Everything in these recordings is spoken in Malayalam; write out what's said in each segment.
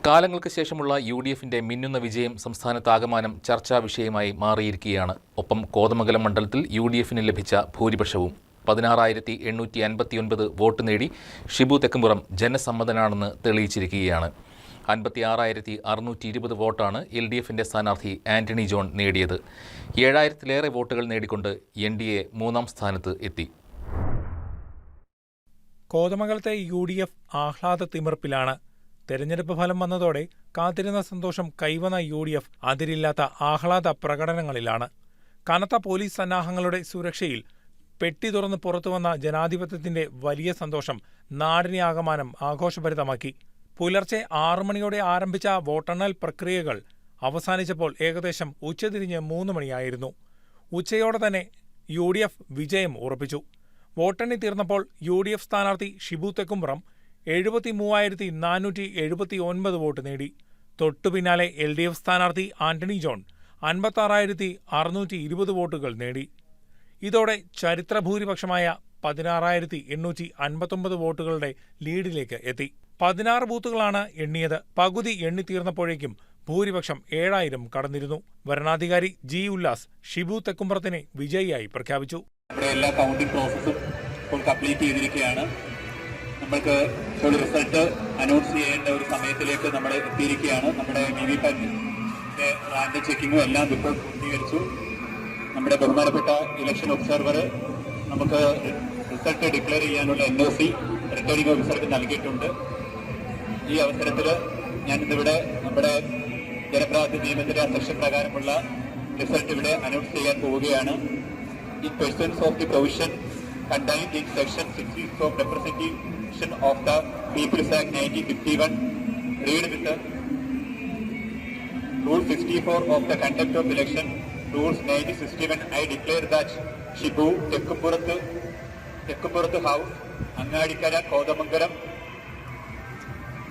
കാലങ്ങൾക്ക് ശേഷമുള്ള UDFിന്റെ മിന്നുന്ന വിജയം സംസ്ഥാനത്താകമാനം ചർച്ചാ വിഷയമായി മാറിയിരിക്കുകയാണ്. ഒപ്പം കോതമംഗലം മണ്ഡലത്തിൽ UDFിന് ലഭിച്ച ഭൂരിപക്ഷവും 16,859 വോട്ട് നേടി ഷിബു തെക്കുംപുറം ജനസമ്മതനാണെന്ന് തെളിയിച്ചിരിക്കുകയാണ്. 56,620 വോട്ടാണ് LDFിന്റെ സ്ഥാനാർത്ഥി ആന്റണി ജോൺ നേടിയത്. 7,000-ലേറെ വോട്ടുകൾ നേടിക്കൊണ്ട് NDA മൂന്നാം സ്ഥാനത്ത് എത്തി. കോതമംഗലത്തെ UDF ആഹ്ലാദ തിമിർപ്പിലാണ്. തെരഞ്ഞെടുപ്പ് ഫലം വന്നതോടെ കാത്തിരുന്ന സന്തോഷം കൈവന്ന UDF അതിരില്ലാത്ത ആഹ്ലാദ പ്രകടനങ്ങളിലാണ്. കനത്ത പോലീസ് സന്നാഹങ്ങളുടെ സുരക്ഷയിൽ പെട്ടി തുറന്ന് പുറത്തുവന്ന ജനാധിപത്യത്തിന്റെ വലിയ സന്തോഷം നാടിനെ ആകമാനം ആഘോഷഭരിതമാക്കി. പുലർച്ചെ 6 മണിയോടെ ആരംഭിച്ച വോട്ടെണ്ണൽ പ്രക്രിയകൾ അവസാനിച്ചപ്പോൾ ഏകദേശം ഉച്ചതിരിഞ്ഞ് 3 മണിയായിരുന്നു. ഉച്ചയോടെ തന്നെ UDF വിജയം ഉറപ്പിച്ചു. വോട്ടെണ്ണി തീർന്നപ്പോൾ UDF സ്ഥാനാർത്ഥി ഷിബു തെക്കുംപുറം 73,479 വോട്ട് നേടി. തൊട്ടുപിന്നാലെ LDF സ്ഥാനാർത്ഥി ആന്റണി ജോൺ 56,620 വോട്ടുകൾ നേടി. ഇതോടെ ചരിത്രഭൂരിപക്ഷമായ 16,859 വോട്ടുകളുടെ ലീഡിലേക്ക് എത്തി. 16 ബൂത്തുകളാണ് എണ്ണിയത്. പകുതി എണ്ണിത്തീർന്നപ്പോഴേക്കും ഭൂരിപക്ഷം 7,000 കടന്നിരുന്നു. വരണാധികാരി G. ഉല്ലാസ് ഷിബു തെക്കുംപുറത്തിനെ വിജയിയായി പ്രഖ്യാപിച്ചു. എല്ലാ കൗണ്ടിംഗ് പ്രോസസ്സും ഇപ്പോൾ കംപ്ലീറ്റ് ചെയ്തിരിക്കുകയാണ്. നമ്മൾക്ക് ഒരു റിസൾട്ട് അനൗൺസ് ചെയ്യേണ്ട ഒരു സമയത്തിലേക്ക് നമ്മൾ എത്തിയിരിക്കുകയാണ്. നമ്മുടെ VVPATന്റെ റാൻഡം ചെക്കിങ്ങും എല്ലാം ഇപ്പോൾ പൂർത്തീകരിച്ചു. നമ്മുടെ ബഹുമാനപ്പെട്ട ഇലക്ഷൻ ഒബ്സർവർ നമുക്ക് റിസൾട്ട് ഡിക്ലെയർ ചെയ്യാനുള്ള NOC റിട്ടേണിംഗ് ഓഫീസർക്ക് നൽകിയിട്ടുണ്ട്. ഈ അവസരത്തിൽ ഞാനിന്നിവിടെ നമ്മുടെ ജനപ്രാതിനിധ്യ നിയമത്തിന്റെ സെക്ഷൻ പ്രകാരമുള്ള റിസൾട്ട് ഇവിടെ അനൗൺസ് ചെയ്യാൻ പോവുകയാണ്. In pursuance of the provision contained in Section 60 of Representation of the People's Act 1951, read with the Rule 64 of the Conduct of Election, Rules 1961, I declare that Shibu Tekkupurathu House, Angadikara, Kodamangalam,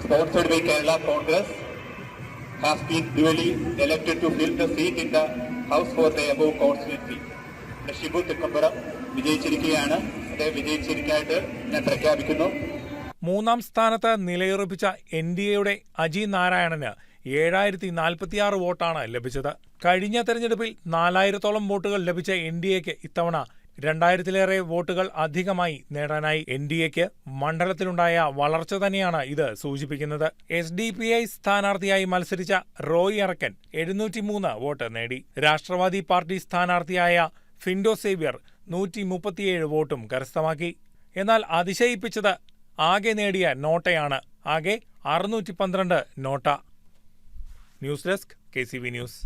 sponsored by Kerala Congress, has been duly elected to fill the seat in the House for the above constituency. Shibu Thekkumpuram വിജയിച്ചിരിക്കുകയാണ്. വിജയിച്ചിരിക്കാനായിട്ട് ഞാൻ പ്രഖ്യാപിക്കുന്നു. മൂന്നാം സ്ഥാനത്ത് നിലയുറപ്പിച്ച NDAയുടെ അജി നാരായണന് 7,046 വോട്ടാണ് ലഭിച്ചത്. കഴിഞ്ഞ തെരഞ്ഞെടുപ്പിൽ 4,000-ഓളം വോട്ടുകൾ ലഭിച്ച NDAക്ക് ഇത്തവണ 2,000-ലേറെ വോട്ടുകൾ അധികമായി നേടാനായി. NDAക്ക് മണ്ഡലത്തിലുണ്ടായ വളർച്ച തന്നെയാണ് ഇത് സൂചിപ്പിക്കുന്നത്. SDPI സ്ഥാനാർത്ഥിയായി മത്സരിച്ച റോയ് അറക്കൻ 703 വോട്ട് നേടി. രാഷ്ട്രവാദി പാർട്ടി സ്ഥാനാർത്ഥിയായ ഫിൻഡോ സേവ്യർ 137 വോട്ടും കരസ്ഥമാക്കി. എന്നാൽ അതിശയിപ്പിച്ചത് ആകെ നേടിയ നോട്ടയാണ്. ആകെ 612 NOTA. News desk KCV news.